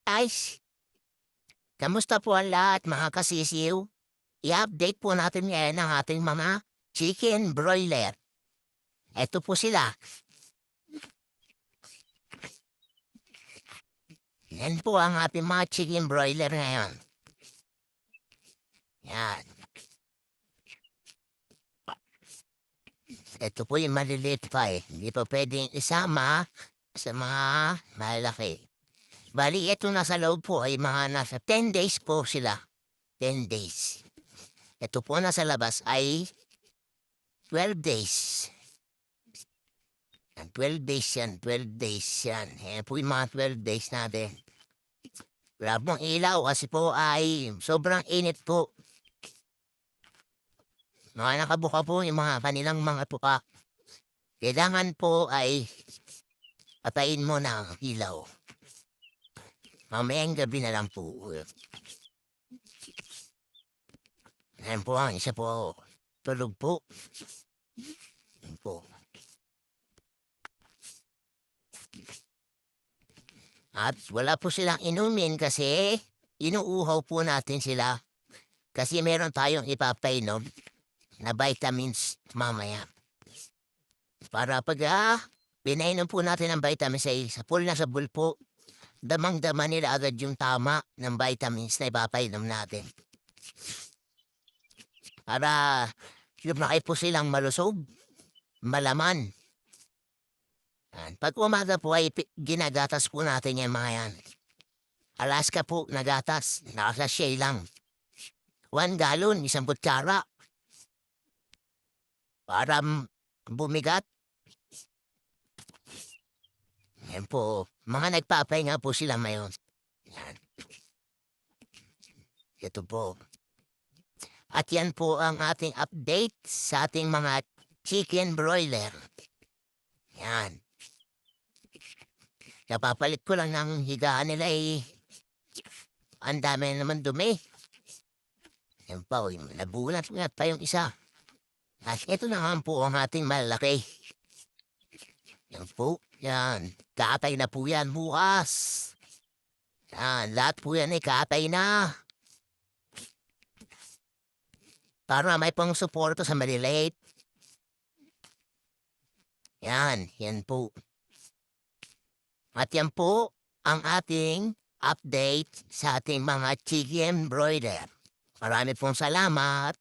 Guys, kamusta po ang lahat mga kasisiw? I-update po natin ngayon ang ating mga chicken broiler. Eto po sila. Yan po ang ating mga chicken broiler ngayon. Yan. Ito po yung maliliit pa eh. Hindi pa pwedeng isama sa mga malaki. Bali, ito nasa loob po ay mga nasa 10 days po sila. 10 days. Ito po nasa labas ay 12 days. 12 days yan, 12 days yan. Ayan po yung mga 12 days natin. Wala pong ilaw kasi po ay sobrang init po. Mga nakabuka po yung mga kanilang mga tuka. Kailangan po ay patayin mo ng ilaw. Mamayang gabi na lang po. Ayan po ang isa po. Tulog po. Ayan po. At wala po silang inumin kasi inuuhaw po natin sila. Kasi meron tayong ipapainom na vitamins mamaya. Para pag pinainom po natin ang vitamins ay sa pool na sa bulpo, damang-dama nila agad yung tama ng vitamins na ipapainom natin. Para lumaki po silang malusog, malaman. Pag umaga po ay ginagatas po natin yung mga yan. Alaska po nagatas, nakasashay lang. 1 galon, 1 kutsara. Para bumigat. Yan po, mga nagpapahinga po sila ngayon. Yan. Ito po. At yan po ang ating update sa ating mga chicken broiler. Yan. Kapapalit ko lang ng higaan nila eh. Ang dami naman dumi. Yan po, nabulat pa yung isa. At ito naman po ang ating malaki. Yan po, yan. Katay na po yan bukas. Yan, lahat po yan eh, katay na. Para may pang suporto sa maliliit. Yan, yan po. At yan po ang ating update sa ating mga chicken broiler. Marami pong salamat.